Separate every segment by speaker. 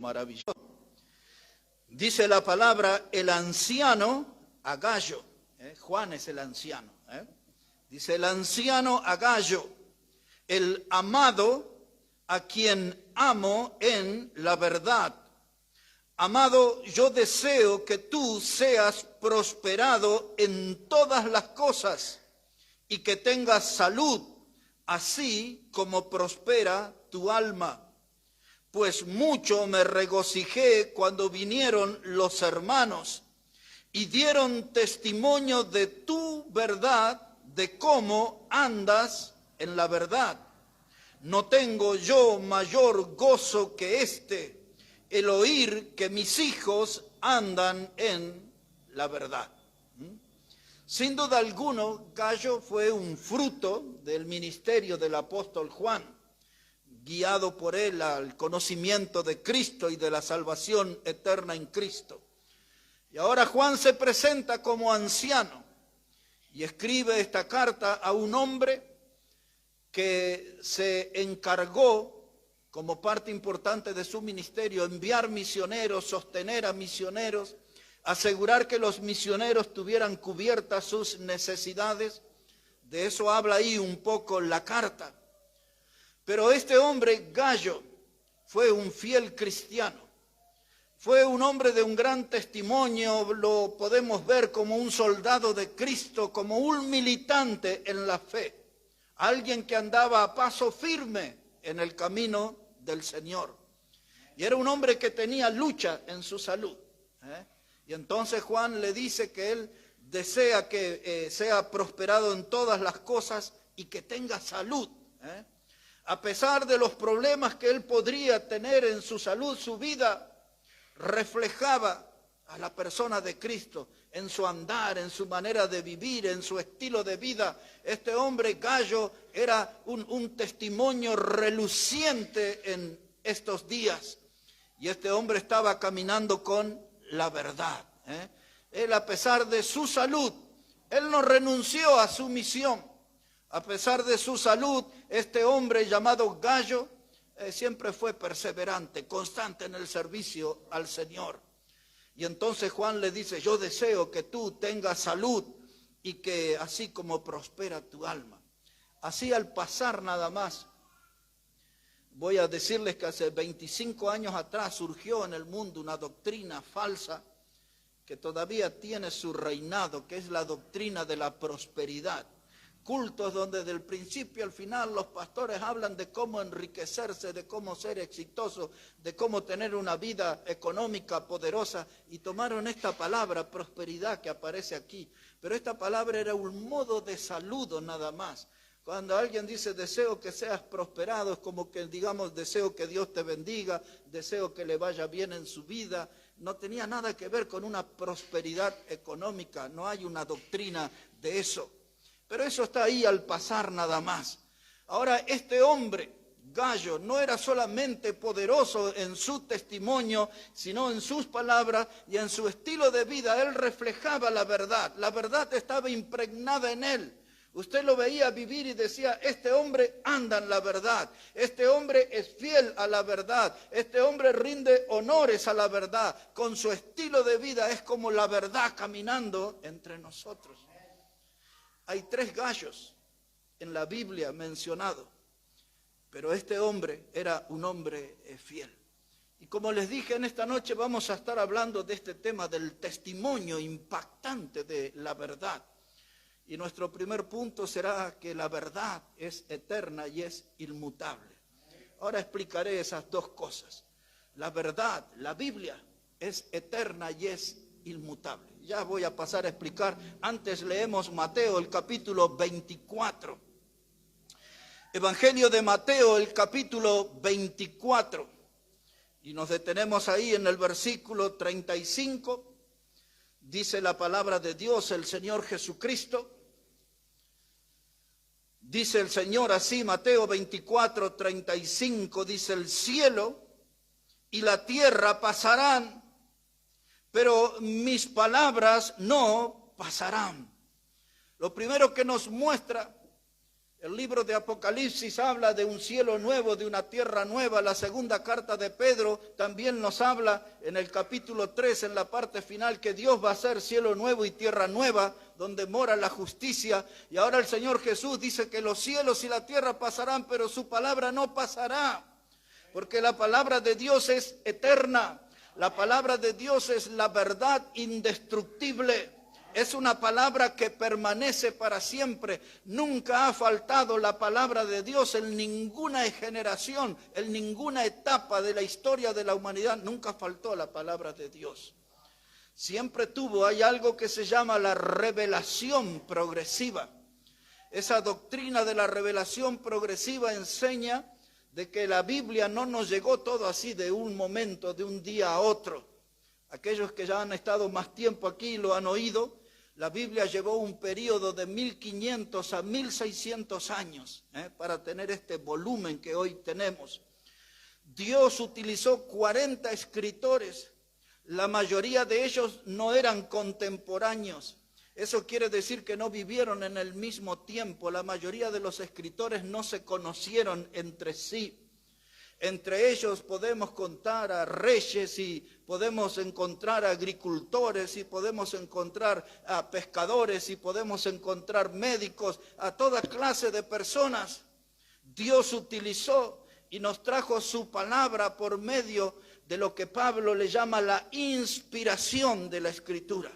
Speaker 1: Maravilloso. Dice la palabra el anciano a Gallo. Juan es el anciano. Dice el anciano a Gallo, el amado a quien amo en la verdad. Amado, yo deseo que tú seas prosperado en todas las cosas y que tengas salud, así como prospera tu alma. Pues mucho me regocijé cuando vinieron los hermanos y dieron testimonio de tu verdad, de cómo andas en la verdad. No tengo yo mayor gozo que este, el oír que mis hijos andan en la verdad. Sin duda alguno, Gallo fue un fruto del ministerio del apóstol Juan, guiado por él al conocimiento de Cristo y de la salvación eterna en Cristo. Y ahora Juan se presenta como anciano y escribe esta carta a un hombre que se encargó, como parte importante de su ministerio, enviar misioneros, sostener a misioneros, asegurar que los misioneros tuvieran cubiertas sus necesidades. De eso habla ahí un poco la carta. Pero este hombre, Gallo, fue un fiel cristiano. Fue un hombre de un gran testimonio, lo podemos ver como un soldado de Cristo, como un militante en la fe. Alguien que andaba a paso firme en el camino del Señor. Y era un hombre que tenía lucha en su salud. Y entonces Juan le dice que él desea que sea prosperado en todas las cosas y que tenga salud. A pesar de los problemas que él podría tener en su salud, su vida reflejaba a la persona de Cristo en su andar, en su manera de vivir, en su estilo de vida. Este hombre, Gallo, era un testimonio reluciente en estos días. Y este hombre estaba caminando con la verdad. Él, a pesar de su salud, él no renunció a su misión. A pesar de su salud, este hombre llamado Gallo siempre fue perseverante, constante en el servicio al Señor. Y entonces Juan le dice, yo deseo que tú tengas salud y que así como prospera tu alma. Así al pasar nada más, voy a decirles que hace 25 años atrás surgió en el mundo una doctrina falsa que todavía tiene su reinado, que es la doctrina de la prosperidad. Cultos donde del principio al final los pastores hablan de cómo enriquecerse, de cómo ser exitoso, de cómo tener una vida económica poderosa, y tomaron esta palabra prosperidad que aparece aquí, pero esta palabra era un modo de saludo nada más. Cuando alguien dice deseo que seas prosperado, es como que digamos deseo que Dios te bendiga, deseo que le vaya bien en su vida. No tenía nada que ver con una prosperidad económica, no hay una doctrina de eso. Pero eso está ahí al pasar nada más. Ahora, este hombre, Gallo, no era solamente poderoso en su testimonio, sino en sus palabras y en su estilo de vida. Él reflejaba la verdad. La verdad estaba impregnada en él. Usted lo veía vivir y decía, este hombre anda en la verdad. Este hombre es fiel a la verdad. Este hombre rinde honores a la verdad. Con su estilo de vida es como la verdad caminando entre nosotros. Hay 3 gallos en la Biblia mencionados, pero este hombre era un hombre fiel. Y como les dije, en esta noche vamos a estar hablando de este tema del testimonio impactante de la verdad. Y nuestro primer punto será que la verdad es eterna y es inmutable. Ahora explicaré esas 2 cosas. La verdad, la Biblia, es eterna y es inmutable. Ya voy a pasar a explicar. Antes leemos Mateo, el capítulo 24. Evangelio de Mateo, el capítulo 24. Y nos detenemos ahí en el versículo 35. Dice la palabra de Dios, el Señor Jesucristo. Dice el Señor así, Mateo 24, 35, dice, el cielo y la tierra pasarán, pero mis palabras no pasarán. Lo primero que nos muestra El libro de Apocalipsis habla de un cielo nuevo, de una tierra nueva. La segunda carta de Pedro también nos habla en el capítulo 3, en la parte final, que Dios va a hacer cielo nuevo y tierra nueva, donde mora la justicia. Y ahora el Señor Jesús dice que los cielos y la tierra pasarán, pero su palabra no pasará. Porque la palabra de Dios es eterna. La palabra de Dios es la verdad indestructible. Es una palabra que permanece para siempre. Nunca ha faltado la palabra de Dios en ninguna generación, en ninguna etapa de la historia de la humanidad. Nunca faltó la palabra de Dios. Siempre hay algo que se llama la revelación progresiva. Esa doctrina de la revelación progresiva enseña de que la Biblia no nos llegó todo así de un momento, de un día a otro. Aquellos que ya han estado más tiempo aquí lo han oído. La Biblia llevó un periodo de 1500 a 1600 años para tener este volumen que hoy tenemos. Dios utilizó 40 escritores. La mayoría de ellos no eran contemporáneos. Eso quiere decir que no vivieron en el mismo tiempo. La mayoría de los escritores no se conocieron entre sí. Entre ellos podemos contar a reyes y podemos encontrar a agricultores y podemos encontrar a pescadores y podemos encontrar médicos, a toda clase de personas. Dios utilizó y nos trajo su palabra por medio de lo que Pablo le llama la inspiración de la Escritura.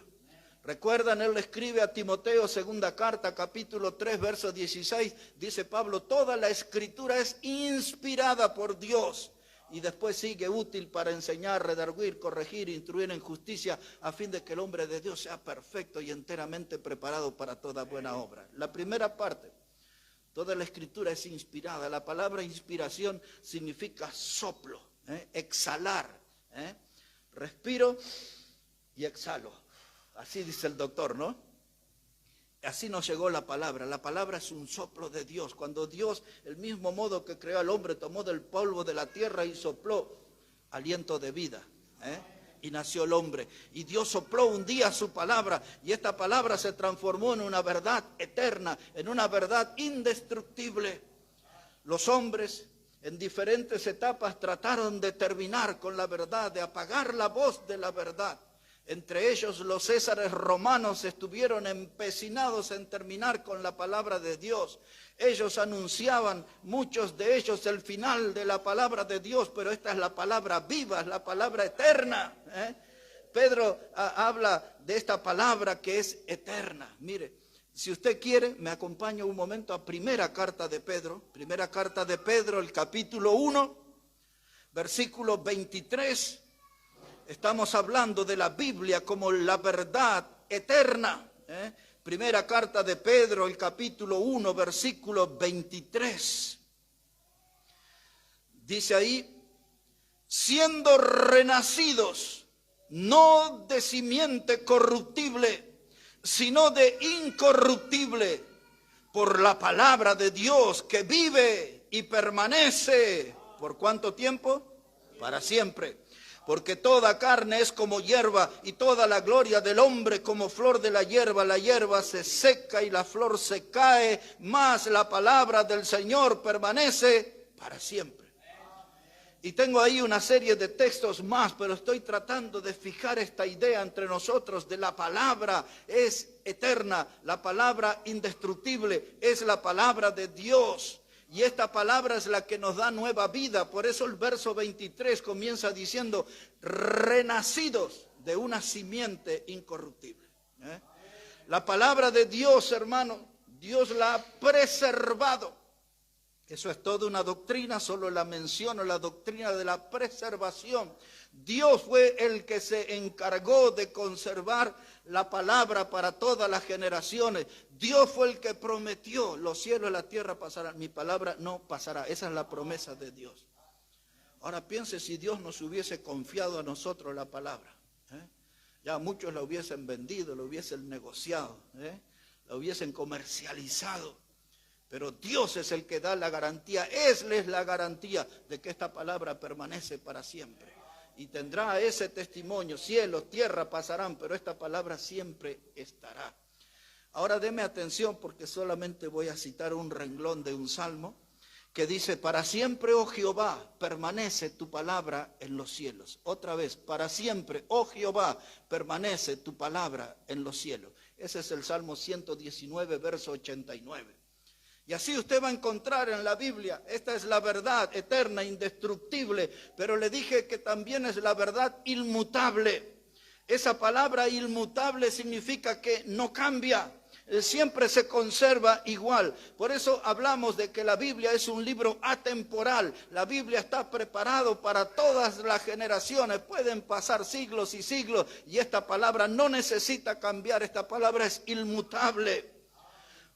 Speaker 1: Recuerdan, él le escribe a Timoteo, segunda carta, capítulo 3, verso 16, dice Pablo, toda la Escritura es inspirada por Dios. Y después sigue útil para enseñar, redarguir, corregir, instruir en justicia, a fin de que el hombre de Dios sea perfecto y enteramente preparado para toda buena obra. La primera parte, toda la Escritura es inspirada. La palabra inspiración significa soplo, exhalar. Respiro y exhalo. Así dice el doctor, ¿no? Así nos llegó la palabra. La palabra es un soplo de Dios. Cuando Dios, el mismo modo que creó al hombre, tomó del polvo de la tierra y sopló aliento de vida, y nació el hombre. Y Dios sopló un día su palabra, y esta palabra se transformó en una verdad eterna, en una verdad indestructible. Los hombres en diferentes etapas trataron de terminar con la verdad, de apagar la voz de la verdad. Entre ellos los césares romanos estuvieron empecinados en terminar con la palabra de Dios. Ellos anunciaban, muchos de ellos, el final de la palabra de Dios, pero esta es la palabra viva, es la palabra eterna. Pedro habla de esta palabra que es eterna. Mire, si usted quiere, me acompaña un momento a primera carta de Pedro, el capítulo 1, versículo 23. Estamos hablando de la Biblia como la verdad eterna. Primera carta de Pedro, el capítulo 1, versículo 23. Dice ahí, siendo renacidos, no de simiente corruptible, sino de incorruptible, por la palabra de Dios que vive y permanece. ¿Por cuánto tiempo? Para siempre. Porque toda carne es como hierba y toda la gloria del hombre como flor de la hierba se seca y la flor se cae, mas la palabra del Señor permanece para siempre. Y tengo ahí una serie de textos más, pero estoy tratando de fijar esta idea entre nosotros de la palabra es eterna, la palabra indestructible, es la palabra de Dios. Y esta palabra es la que nos da nueva vida. Por eso el verso 23 comienza diciendo, renacidos de una simiente incorruptible. La palabra de Dios, hermano, Dios la ha preservado. Eso es toda una doctrina, solo la menciono, la doctrina de la preservación. Dios fue el que se encargó de conservar la palabra para todas las generaciones. Dios fue el que prometió, los cielos y la tierra pasarán, mi palabra no pasará. Esa es la promesa de Dios. Ahora piense si Dios nos hubiese confiado a nosotros la palabra. Ya muchos la hubiesen vendido, la hubiesen negociado, la hubiesen comercializado. Pero Dios es el que da la garantía, es la garantía de que esta palabra permanece para siempre. Y tendrá ese testimonio, cielos, tierra pasarán, pero esta palabra siempre estará. Ahora deme atención porque solamente voy a citar un renglón de un salmo que dice, para siempre, oh Jehová, permanece tu palabra en los cielos. Otra vez, para siempre, oh Jehová, permanece tu palabra en los cielos. Ese es el Salmo 119, verso 89. Y así usted va a encontrar en la Biblia, esta es la verdad eterna, indestructible, pero le dije que también es la verdad inmutable. Esa palabra inmutable significa que no cambia, siempre se conserva igual. Por eso hablamos de que la Biblia es un libro atemporal. La Biblia está preparado para todas las generaciones. Pueden pasar siglos y siglos y esta palabra no necesita cambiar. Esta palabra es inmutable.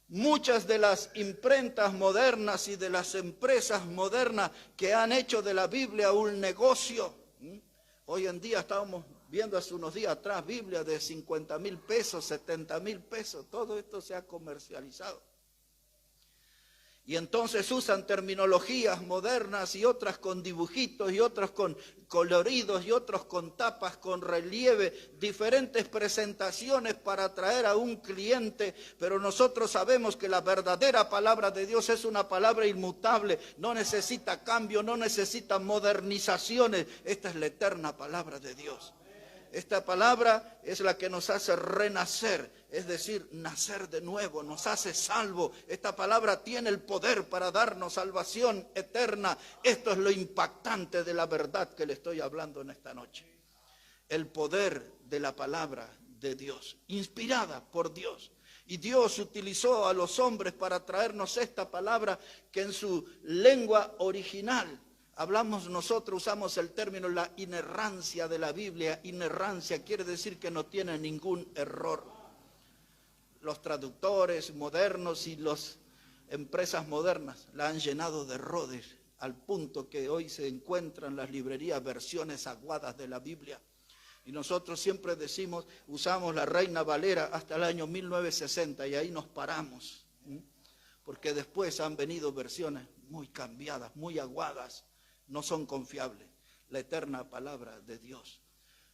Speaker 1: Muchas de las imprentas modernas y de las empresas modernas que han hecho de la Biblia un negocio. Hoy en día estábamos viendo hace unos días atrás Biblia de 50,000 pesos, 70,000 pesos, todo esto se ha comercializado. Y entonces usan terminologías modernas y otras con dibujitos y otras con coloridos y otros con tapas, con relieve, diferentes presentaciones para atraer a un cliente, pero nosotros sabemos que la verdadera palabra de Dios es una palabra inmutable, no necesita cambio, no necesita modernizaciones, esta es la eterna palabra de Dios. Esta palabra es la que nos hace renacer, es decir, nacer de nuevo, nos hace salvo. Esta palabra tiene el poder para darnos salvación eterna. Esto es lo impactante de la verdad que le estoy hablando en esta noche. El poder de la palabra de Dios, inspirada por Dios. Y Dios utilizó a los hombres para traernos esta palabra que en su lengua original, nosotros usamos el término la inerrancia de la Biblia. Inerrancia quiere decir que no tiene ningún error. Los traductores modernos y las empresas modernas la han llenado de errores, al punto que hoy se encuentran en las librerías versiones aguadas de la Biblia. Y nosotros siempre decimos, usamos la Reina Valera hasta el año 1960 y ahí nos paramos. Porque después han venido versiones muy cambiadas, muy aguadas. No son confiables, la eterna palabra de Dios.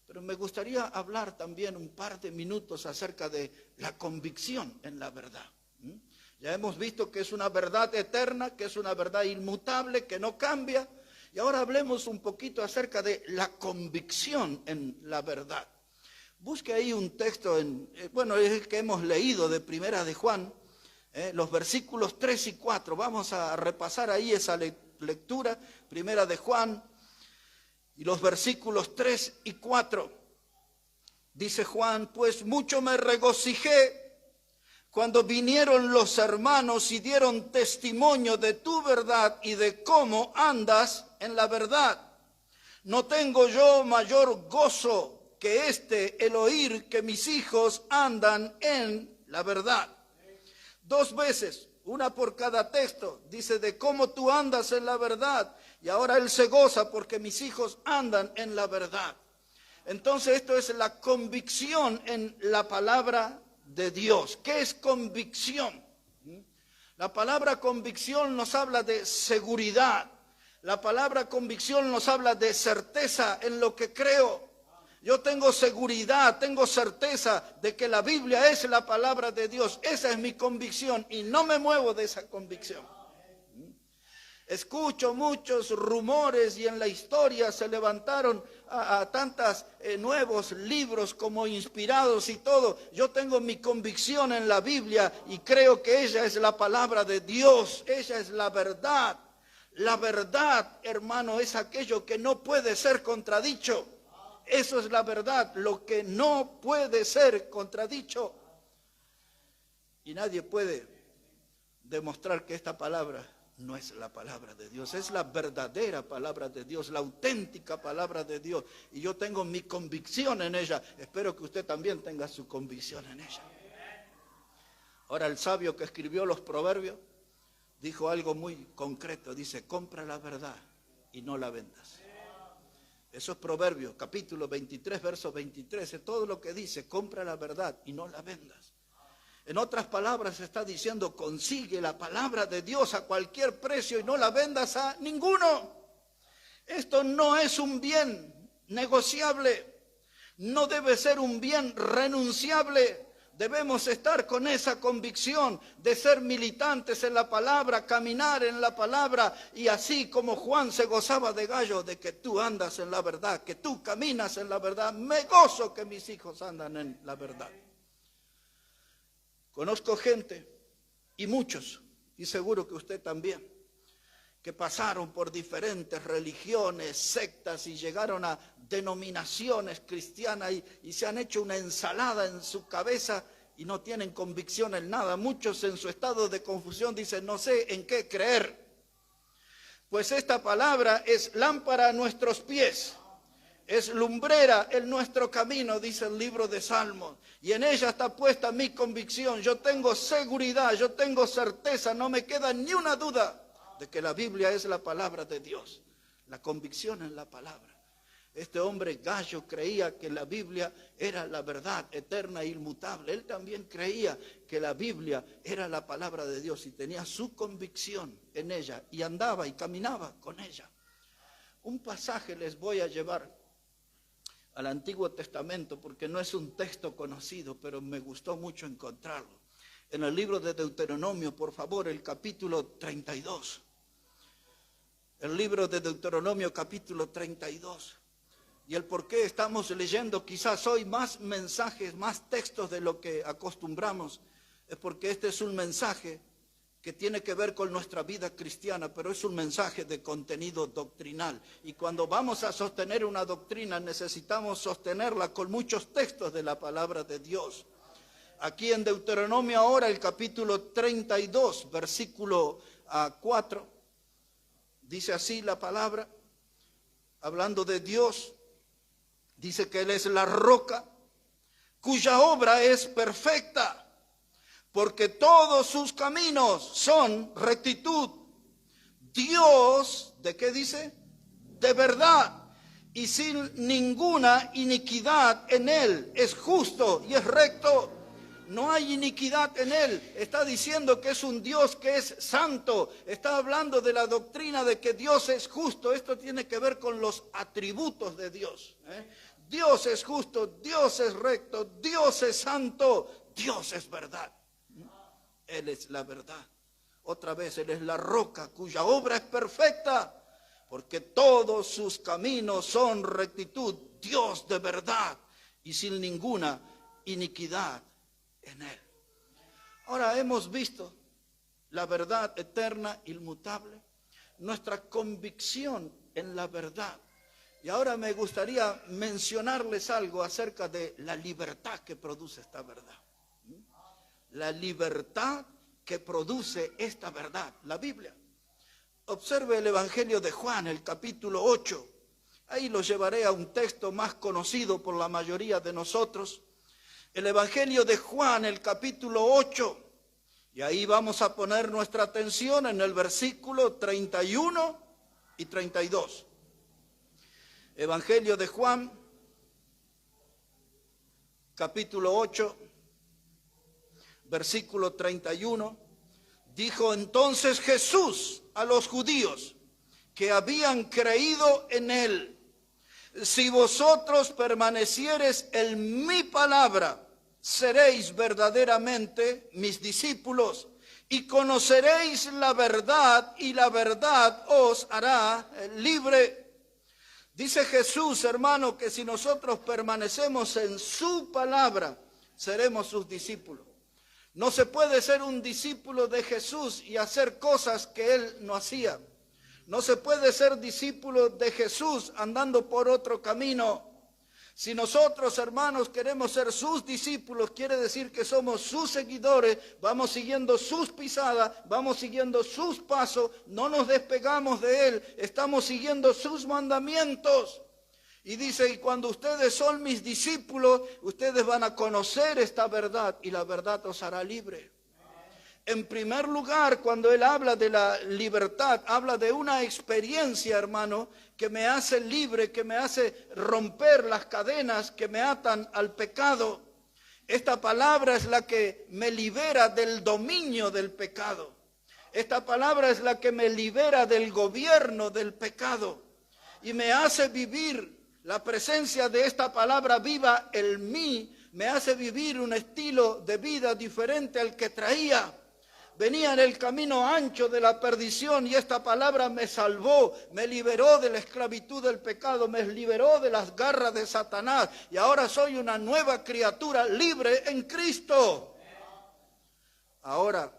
Speaker 1: Pero me gustaría hablar también un par de minutos acerca de la convicción en la verdad. Ya hemos visto que es una verdad eterna, que es una verdad inmutable, que no cambia. Y ahora hablemos un poquito acerca de la convicción en la verdad. Busque ahí un texto, es el que hemos leído de Primera de Juan, los versículos 3 y 4. Vamos a repasar ahí esa lectura, Primera de Juan, y los versículos 3 y 4. Dice Juan, pues mucho me regocijé cuando vinieron los hermanos y dieron testimonio de tu verdad y de cómo andas en la verdad. No tengo yo mayor gozo que el oír que mis hijos andan en la verdad. 2 veces, una por cada texto, dice de cómo tú andas en la verdad. Y ahora él se goza porque mis hijos andan en la verdad. Entonces esto es la convicción en la palabra de Dios. ¿Qué es convicción? La palabra convicción nos habla de seguridad. La palabra convicción nos habla de certeza en lo que creo. Yo tengo seguridad, tengo certeza de que la Biblia es la palabra de Dios. Esa es mi convicción y no me muevo de esa convicción. Escucho muchos rumores y en la historia se levantaron a tantos nuevos libros como inspirados y todo. Yo tengo mi convicción en la Biblia y creo que ella es la palabra de Dios, ella es la verdad. La verdad, hermano, es aquello que no puede ser contradicho. Eso es la verdad, lo que no puede ser contradicho. Y nadie puede demostrar que esta palabra no es la palabra de Dios, es la verdadera palabra de Dios, la auténtica palabra de Dios. Y yo tengo mi convicción en ella, espero que usted también tenga su convicción en ella. Ahora el sabio que escribió los proverbios dijo algo muy concreto, dice, compra la verdad y no la vendas. Eso es Proverbios, capítulo 23, verso 23, es todo lo que dice, compra la verdad y no la vendas. En otras palabras está diciendo, consigue la palabra de Dios a cualquier precio y no la vendas a ninguno. Esto no es un bien negociable, no debe ser un bien renunciable, Debemos estar con esa convicción de ser militantes en la palabra, caminar en la palabra, y así como Juan se gozaba de Gallo, de que tú andas en la verdad, que tú caminas en la verdad, me gozo que mis hijos andan en la verdad. Conozco gente, y muchos, y seguro que usted también, que pasaron por diferentes religiones, sectas, y llegaron a denominaciones cristianas y se han hecho una ensalada en su cabeza y no tienen convicción en nada. Muchos en su estado de confusión dicen, no sé en qué creer. Pues esta palabra es lámpara a nuestros pies, es lumbrera en nuestro camino, dice el libro de Salmos, y en ella está puesta mi convicción. Yo tengo seguridad, yo tengo certeza, no me queda ni una duda de que la Biblia es la palabra de Dios, la convicción en la palabra. Este hombre Gallo creía que la Biblia era la verdad eterna e inmutable. Él también creía que la Biblia era la palabra de Dios y tenía su convicción en ella y andaba y caminaba con ella. Un pasaje les voy a llevar al Antiguo Testamento porque no es un texto conocido, pero me gustó mucho encontrarlo. En el libro de Deuteronomio, por favor, el capítulo 32. El libro de Deuteronomio, capítulo 32. Y el por qué estamos leyendo quizás hoy más mensajes, más textos de lo que acostumbramos, es porque este es un mensaje que tiene que ver con nuestra vida cristiana, pero es un mensaje de contenido doctrinal. Y cuando vamos a sostener una doctrina, necesitamos sostenerla con muchos textos de la palabra de Dios. Aquí en Deuteronomio ahora, el capítulo 32, versículo 4, dice así la palabra, hablando de Dios, dice que Él es la roca, cuya obra es perfecta, porque todos sus caminos son rectitud. Dios, ¿de qué dice? De verdad, y sin ninguna iniquidad en Él. Es justo y es recto. No hay iniquidad en Él. Está diciendo que es un Dios que es santo. Está hablando de la doctrina de que Dios es justo. Esto tiene que ver con los atributos de Dios. Dios es justo, Dios es recto, Dios es santo, Dios es verdad. Él es la verdad. Otra vez, Él es la roca cuya obra es perfecta, porque todos sus caminos son rectitud. Dios de verdad y sin ninguna iniquidad en Él. Ahora hemos visto la verdad eterna, inmutable, nuestra convicción en la verdad. Y ahora me gustaría mencionarles algo acerca de la libertad que produce esta verdad. La libertad que produce esta verdad, la Biblia. Observe el Evangelio de Juan, el capítulo 8. Ahí lo llevaré a un texto más conocido por la mayoría de nosotros. El Evangelio de Juan, el capítulo 8, y ahí vamos a poner nuestra atención en el versículo 31 y 32. Evangelio de Juan, capítulo 8, versículo 31, dijo entonces Jesús a los judíos que habían creído en Él: si vosotros permaneciereis en mi palabra, seréis verdaderamente mis discípulos y conoceréis la verdad, y la verdad os hará libre. Dice Jesús, hermano, que si nosotros permanecemos en su palabra, seremos sus discípulos. No se puede ser un discípulo de Jesús y hacer cosas que Él no hacía. No se puede ser discípulo de Jesús andando por otro camino. Si nosotros, hermanos, queremos ser sus discípulos, quiere decir que somos sus seguidores, vamos siguiendo sus pisadas, vamos siguiendo sus pasos, no nos despegamos de Él, estamos siguiendo sus mandamientos. Y dice, y cuando ustedes son mis discípulos, ustedes van a conocer esta verdad y la verdad os hará libre. En primer lugar, cuando Él habla de la libertad, habla de una experiencia, hermano, que me hace libre, que me hace romper las cadenas que me atan al pecado. Esta palabra es la que me libera del dominio del pecado. Esta palabra es la que me libera del gobierno del pecado y me hace vivir la presencia de esta palabra viva en mí, me hace vivir un estilo de vida diferente al que traía. Venía en el camino ancho de la perdición y esta palabra me salvó, me liberó de la esclavitud del pecado, me liberó de las garras de Satanás y ahora soy una nueva criatura libre en Cristo. Ahora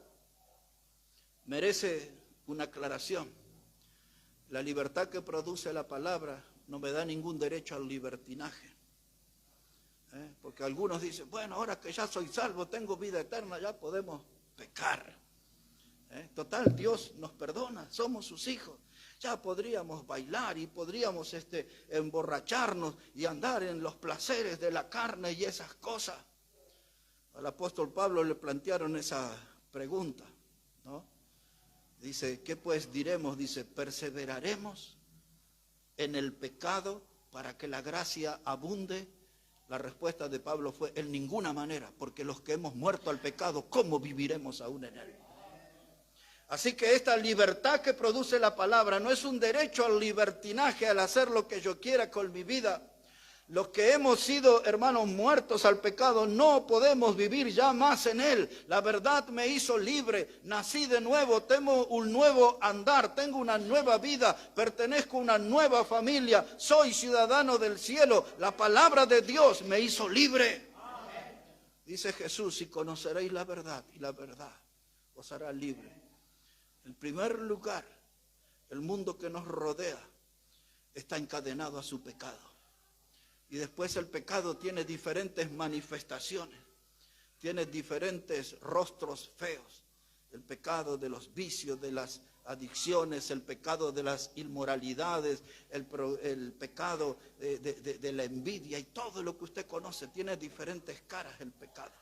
Speaker 1: merece una aclaración. La libertad que produce la palabra no me da ningún derecho al libertinaje. Porque algunos dicen, bueno, ahora que ya soy salvo, tengo vida eterna, ya podemos pecar. Total, Dios nos perdona, somos sus hijos. Ya podríamos bailar y podríamos emborracharnos y andar en los placeres de la carne y esas cosas. Al apóstol Pablo le plantearon esa pregunta, ¿no? Dice, ¿qué pues diremos? Dice, ¿perseveraremos en el pecado para que la gracia abunde? La respuesta de Pablo fue, en ninguna manera, porque los que hemos muerto al pecado, ¿cómo viviremos aún en él? Así que esta libertad que produce la palabra no es un derecho al libertinaje, al hacer lo que yo quiera con mi vida. Los que hemos sido, hermanos, muertos al pecado, no podemos vivir ya más en él. La verdad me hizo libre, nací de nuevo, tengo un nuevo andar, tengo una nueva vida, pertenezco a una nueva familia, soy ciudadano del cielo. La palabra de Dios me hizo libre. Amén. Dice Jesús, y conoceréis la verdad, y la verdad os hará libre. En primer lugar, el mundo que nos rodea está encadenado a su pecado. Y después el pecado tiene diferentes manifestaciones, tiene diferentes rostros feos. El pecado de los vicios, de las adicciones, el pecado de las inmoralidades, el pecado de la envidia y todo lo que usted conoce, tiene diferentes caras el pecado.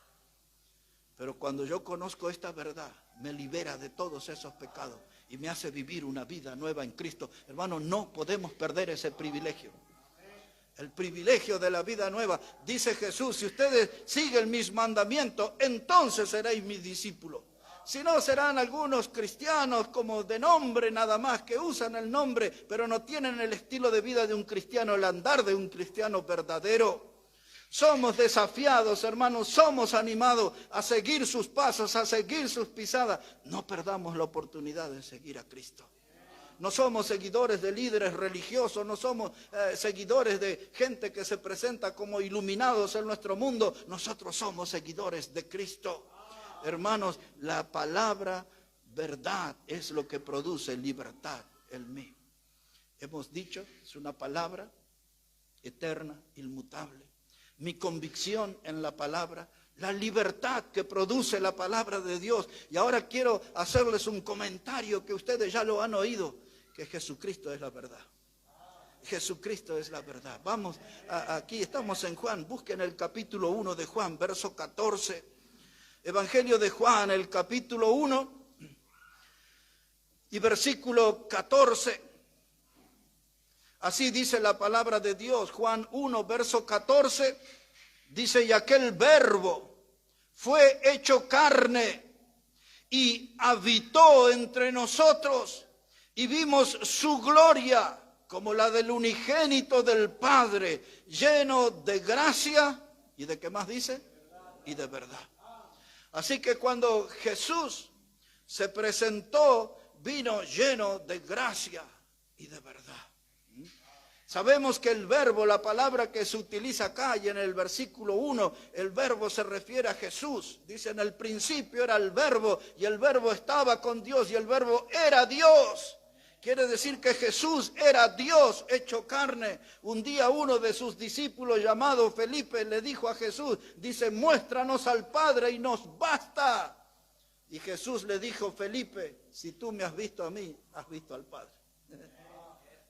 Speaker 1: Pero cuando yo conozco esta verdad, me libera de todos esos pecados y me hace vivir una vida nueva en Cristo. Hermano, no podemos perder ese privilegio. El privilegio de la vida nueva. Dice Jesús, si ustedes siguen mis mandamientos, entonces seréis mis discípulos. Si no, serán algunos cristianos como de nombre nada más, que usan el nombre, pero no tienen el estilo de vida de un cristiano, el andar de un cristiano verdadero. Somos desafiados, hermanos, somos animados a seguir sus pasos, a seguir sus pisadas. No perdamos la oportunidad de seguir a Cristo. No somos seguidores de líderes religiosos, no somos seguidores de gente que se presenta como iluminados en nuestro mundo. Nosotros somos seguidores de Cristo. Hermanos, la palabra verdad es lo que produce libertad en mí. Hemos dicho, es una palabra eterna, inmutable. Mi convicción en la palabra, la libertad que produce la palabra de Dios. Y ahora quiero hacerles un comentario que ustedes ya lo han oído, que Jesucristo es la verdad. Jesucristo es la verdad. Vamos, aquí estamos en Juan, busquen el capítulo 1 de Juan, verso 14. Evangelio de Juan, el capítulo 1 y versículo 14. Así dice la palabra de Dios, Juan 1, verso 14, dice, y aquel verbo fue hecho carne y habitó entre nosotros y vimos su gloria como la del unigénito del Padre, lleno de gracia y de, ¿qué más dice? Y de verdad. Así que cuando Jesús se presentó, vino lleno de gracia y de verdad. Sabemos que el verbo, la palabra que se utiliza acá y en el versículo 1, el verbo se refiere a Jesús. Dice, en el principio era el verbo y el verbo estaba con Dios y el verbo era Dios. Quiere decir que Jesús era Dios hecho carne. Un día uno de sus discípulos llamado Felipe le dijo a Jesús, dice, muéstranos al Padre y nos basta. Y Jesús le dijo, Felipe, si tú me has visto a mí, has visto al Padre.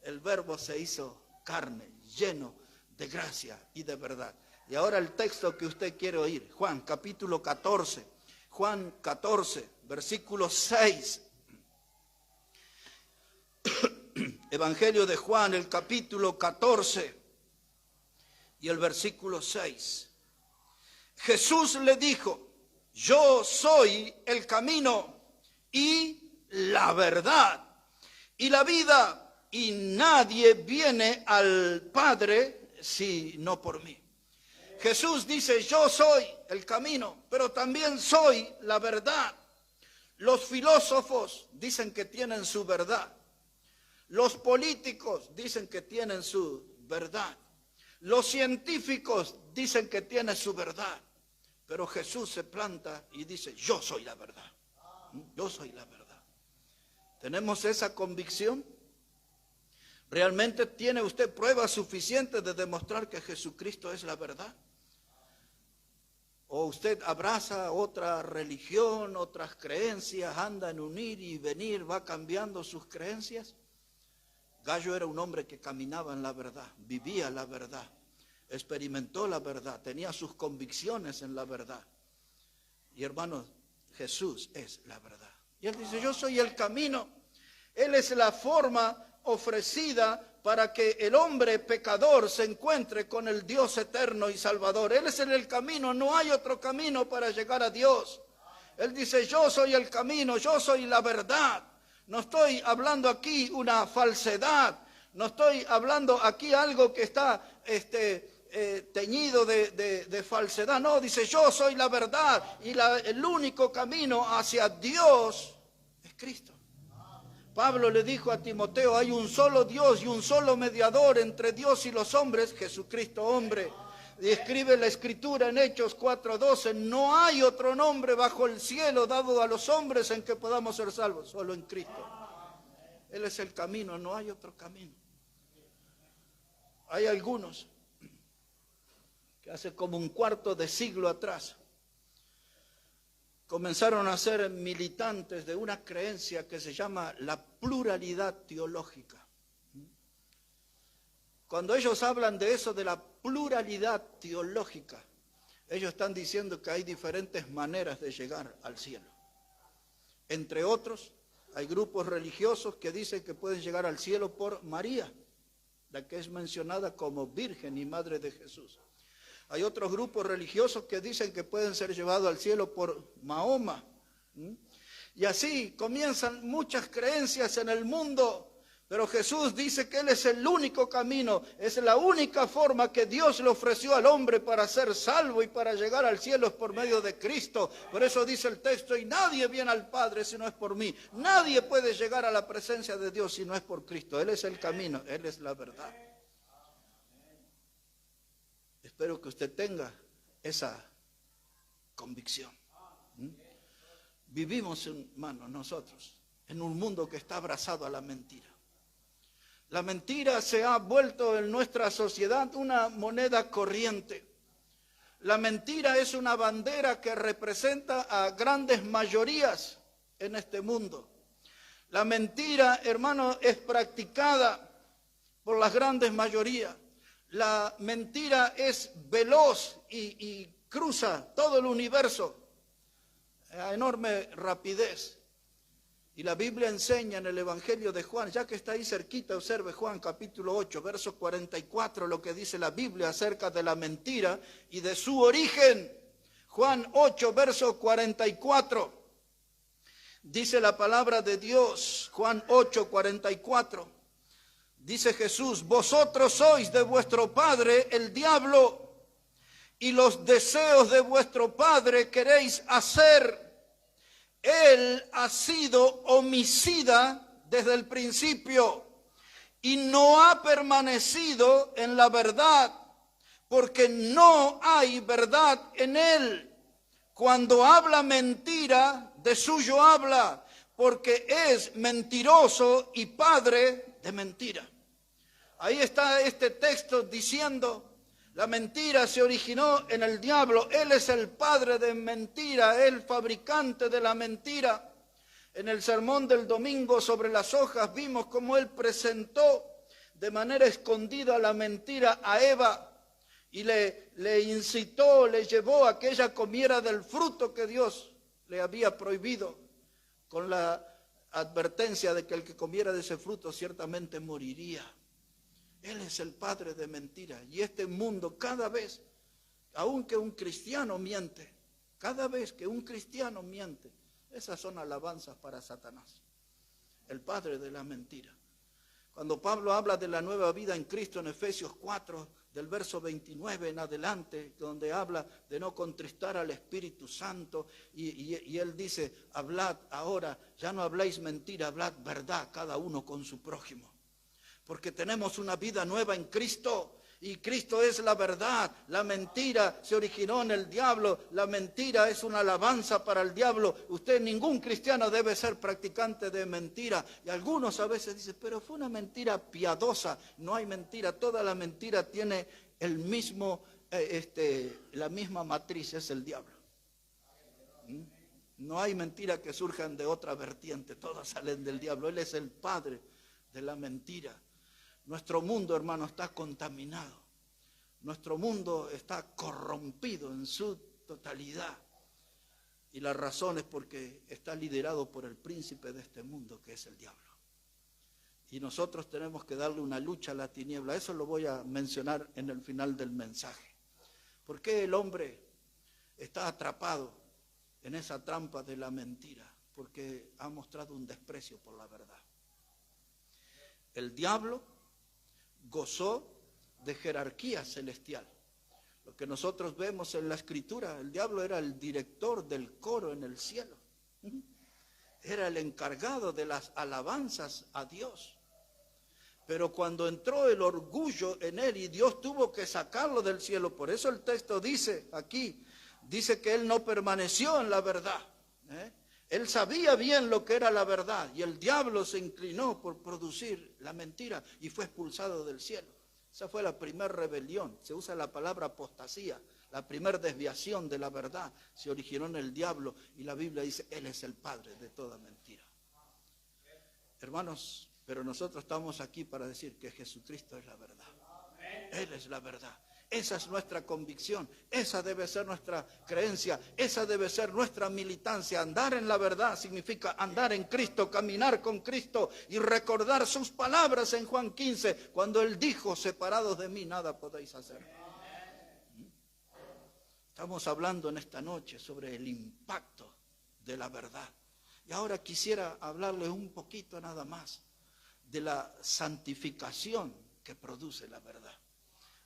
Speaker 1: El verbo se hizo carne, lleno de gracia y de verdad. Y ahora el texto que usted quiere oír, Juan capítulo 14, Juan 14, versículo 6. Evangelio de Juan, el capítulo 14 y el versículo 6. Jesús le dijo, yo soy el camino y la verdad y la vida. Y nadie viene al Padre si no por mí. Jesús dice, yo soy el camino, pero también soy la verdad. Los filósofos dicen que tienen su verdad. Los políticos dicen que tienen su verdad. Los científicos dicen que tienen su verdad. Pero Jesús se planta y dice, yo soy la verdad. Yo soy la verdad. ¿Tenemos esa convicción? ¿Realmente tiene usted pruebas suficientes de demostrar que Jesucristo es la verdad? ¿O usted abraza otra religión, otras creencias, anda en un ir y venir, va cambiando sus creencias? Gallo era un hombre que caminaba en la verdad, vivía la verdad, experimentó la verdad, tenía sus convicciones en la verdad. Y hermanos, Jesús es la verdad. Y él dice, yo soy el camino. Él es la forma ofrecida para que el hombre pecador se encuentre con el Dios eterno y salvador. Él es el camino, no hay otro camino para llegar a Dios. Él dice, yo soy el camino, yo soy la verdad. No estoy hablando aquí una falsedad, no estoy hablando aquí algo que está teñido de falsedad. No, dice, yo soy la verdad y el único camino hacia Dios es Cristo. Pablo le dijo a Timoteo, hay un solo Dios y un solo mediador entre Dios y los hombres, Jesucristo hombre. Y escribe la Escritura en Hechos 4:12, no hay otro nombre bajo el cielo dado a los hombres en que podamos ser salvos, solo en Cristo. Él es el camino, no hay otro camino. Hay algunos que hace como un cuarto de siglo atrás comenzaron a ser militantes de una creencia que se llama la pluralidad teológica. Cuando ellos hablan de eso, de la pluralidad teológica, ellos están diciendo que hay diferentes maneras de llegar al cielo. Entre otros, hay grupos religiosos que dicen que pueden llegar al cielo por María, la que es mencionada como Virgen y Madre de Jesús. Hay otros grupos religiosos que dicen que pueden ser llevados al cielo por Mahoma. Y así comienzan muchas creencias en el mundo. Pero Jesús dice que Él es el único camino, es la única forma que Dios le ofreció al hombre para ser salvo y para llegar al cielo es por medio de Cristo. Por eso dice el texto, y nadie viene al Padre si no es por mí. Nadie puede llegar a la presencia de Dios si no es por Cristo. Él es el camino, Él es la verdad. Espero que usted tenga esa convicción. Vivimos, hermanos, nosotros en un mundo que está abrazado a la mentira. La mentira se ha vuelto en nuestra sociedad una moneda corriente. La mentira es una bandera que representa a grandes mayorías en este mundo. La mentira, hermano, es practicada por las grandes mayorías. La mentira es veloz y cruza todo el universo a enorme rapidez. Y la Biblia enseña en el Evangelio de Juan, ya que está ahí cerquita, observe Juan capítulo 8, verso 44, lo que dice la Biblia acerca de la mentira y de su origen. Juan 8, verso 44, dice la palabra de Dios, Juan 8, 44, dice Jesús, vosotros sois de vuestro padre el diablo, y los deseos de vuestro padre queréis hacer. Él ha sido homicida desde el principio y no ha permanecido en la verdad, porque no hay verdad en él. Cuando habla mentira, de suyo habla, porque es mentiroso y padre de mentira. Ahí está este texto diciendo, la mentira se originó en el diablo. Él es el padre de mentira, el fabricante de la mentira. En el sermón del domingo sobre las hojas vimos cómo él presentó de manera escondida la mentira a Eva y le incitó, le llevó a que ella comiera del fruto que Dios le había prohibido, con la advertencia de que el que comiera de ese fruto ciertamente moriría. Él es el padre de mentira. Y este mundo cada vez, aunque un cristiano miente, cada vez que un cristiano miente, esas son alabanzas para Satanás, el padre de la mentira. Cuando Pablo habla de la nueva vida en Cristo en Efesios 4, del verso 29 en adelante, donde habla de no contristar al Espíritu Santo, y él dice, hablad ahora, ya no habléis mentira, hablad verdad cada uno con su prójimo. Porque tenemos una vida nueva en Cristo, y Cristo es la verdad. La mentira se originó en el diablo, la mentira es una alabanza para el diablo. Ningún cristiano debe ser practicante de mentira. Y algunos a veces dicen, pero fue una mentira piadosa. No hay mentira, toda la mentira tiene el mismo, la misma matriz, es el diablo. No hay mentira que surjan de otra vertiente, todas salen del diablo. Él es el padre de la mentira. Nuestro mundo, hermano, está contaminado. Nuestro mundo está corrompido en su totalidad. Y la razón es porque está liderado por el príncipe de este mundo, que es el diablo. Y nosotros tenemos que darle una lucha a la tiniebla. Eso lo voy a mencionar en el final del mensaje. ¿Por qué el hombre está atrapado en esa trampa de la mentira? Porque ha mostrado un desprecio por la verdad. El diablo gozó de jerarquía celestial. Lo que nosotros vemos en la Escritura, el diablo era el director del coro en el cielo. Era el encargado de las alabanzas a Dios. Pero cuando entró el orgullo en él y Dios tuvo que sacarlo del cielo, por eso el texto dice aquí, dice que él no permaneció en la verdad. Él sabía bien lo que era la verdad y el diablo se inclinó por producir la mentira y fue expulsado del cielo. Esa fue la primera rebelión, se usa la palabra apostasía, la primera desviación de la verdad se originó en el diablo y la Biblia dice, él es el padre de toda mentira. Hermanos, pero nosotros estamos aquí para decir que Jesucristo es la verdad. Él es la verdad. Esa es nuestra convicción, esa debe ser nuestra creencia, esa debe ser nuestra militancia. Andar en la verdad significa andar en Cristo, caminar con Cristo y recordar sus palabras en Juan 15, cuando Él dijo, separados de mí nada podéis hacer. Estamos hablando en esta noche sobre el impacto de la verdad. Y ahora quisiera hablarles un poquito nada más de la santificación que produce la verdad.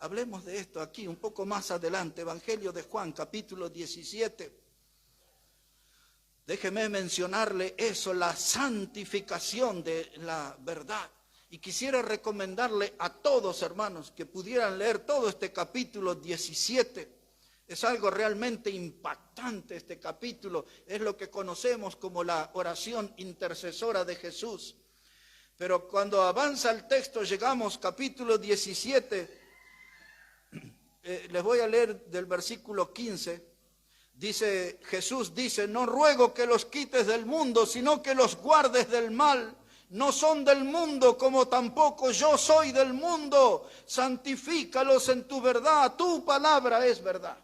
Speaker 1: Hablemos de esto aquí un poco más adelante, Evangelio de Juan, capítulo 17. Déjeme mencionarle eso, la santificación de la verdad. Y quisiera recomendarle a todos, hermanos, que pudieran leer todo este capítulo 17. Es algo realmente impactante este capítulo. Es lo que conocemos como la oración intercesora de Jesús. Pero cuando avanza el texto, llegamos capítulo 17. Les voy a leer del versículo 15. Dice, Jesús dice, no ruego que los quites del mundo, sino que los guardes del mal. No son del mundo, como tampoco yo soy del mundo. Santifícalos en tu verdad, tu palabra es verdad.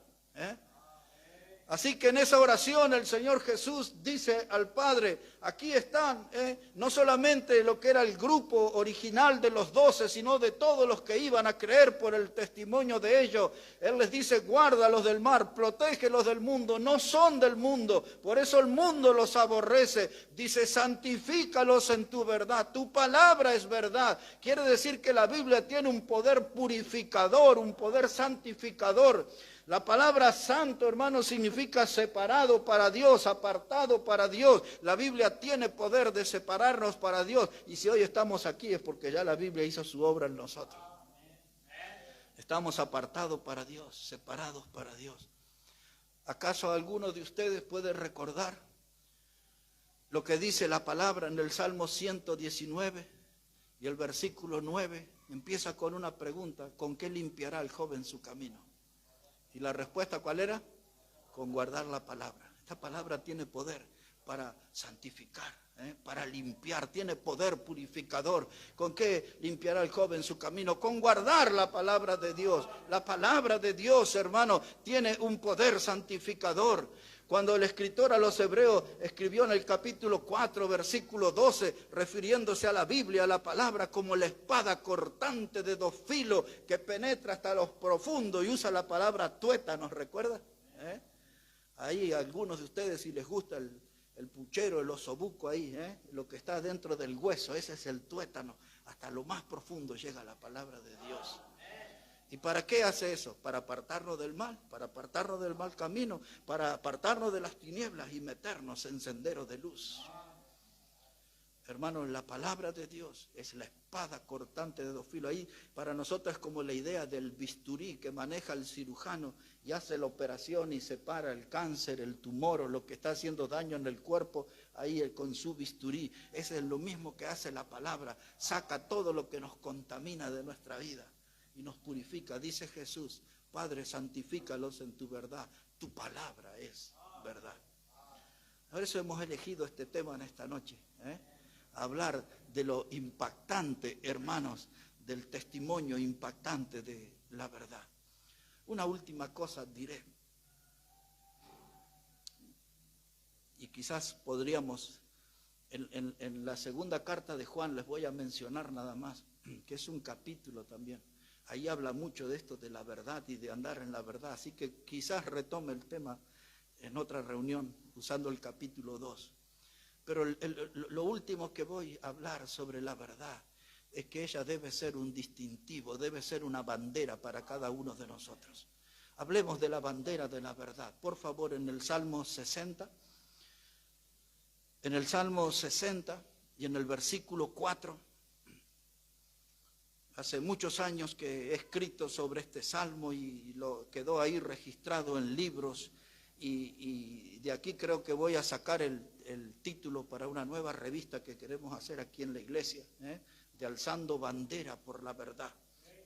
Speaker 1: Así que en esa oración el Señor Jesús dice al Padre, aquí están, no solamente lo que era el grupo original de los 12, sino de todos los que iban a creer por el testimonio de ellos. Él les dice, guárdalos del mal, protégelos del mundo, no son del mundo, por eso el mundo los aborrece. Dice, santifícalos en tu verdad, tu palabra es verdad. Quiere decir que la Biblia tiene un poder purificador, un poder santificador. La palabra santo, hermano, significa separado para Dios, apartado para Dios. La Biblia tiene poder de separarnos para Dios. Y si hoy estamos aquí es porque ya la Biblia hizo su obra en nosotros. Estamos apartados para Dios, separados para Dios. ¿Acaso alguno de ustedes puede recordar lo que dice la palabra en el Salmo 119 y el versículo 9? Empieza con una pregunta, ¿con qué limpiará el joven su camino? ¿Y la respuesta cuál era? Con guardar la palabra. Esta palabra tiene poder para santificar, para limpiar, tiene poder purificador. ¿Con qué limpiará el joven su camino? Con guardar la palabra de Dios. La palabra de Dios, hermano, tiene un poder santificador. Cuando el escritor a los Hebreos escribió en el capítulo 4, versículo 12, refiriéndose a la Biblia, a la palabra como la espada cortante de dos filos que penetra hasta los profundos y usa la palabra tuétano, ¿recuerda? Ahí algunos de ustedes, si les gusta el puchero, el osobuco ahí, lo que está dentro del hueso, ese es el tuétano. hasta lo más profundo llega la palabra de Dios. ¿Y para qué hace eso? Para apartarnos del mal, para apartarnos del mal camino, para apartarnos de las tinieblas y meternos en senderos de luz. Hermanos, la palabra de Dios es la espada cortante de dos filos. Ahí para nosotros es como la idea del bisturí que maneja el cirujano y hace la operación y separa el cáncer, el tumor o lo que está haciendo daño en el cuerpo, ahí con su bisturí. Ese es lo mismo que hace la palabra, saca todo lo que nos contamina de nuestra vida y nos purifica. Dice Jesús, Padre, santifícalos en tu verdad, tu palabra es verdad. Por eso hemos elegido este tema en esta noche, hablar de lo impactante, hermanos, del testimonio impactante de la verdad. Una última cosa diré, y quizás podríamos, en la segunda carta de Juan les voy a mencionar nada más, que es un capítulo también. Ahí habla mucho de esto, de la verdad y de andar en la verdad, así que quizás retome el tema en otra reunión usando el capítulo 2. Pero lo último que voy a hablar sobre la verdad es que ella debe ser un distintivo, debe ser una bandera para cada uno de nosotros. Hablemos de la bandera de la verdad. Por favor, en el Salmo 60, y en el versículo 4, hace muchos años que he escrito sobre este salmo y lo quedó ahí registrado en libros y de aquí creo que voy a sacar el título para una nueva revista que queremos hacer aquí en la iglesia, de Alzando Bandera por la Verdad.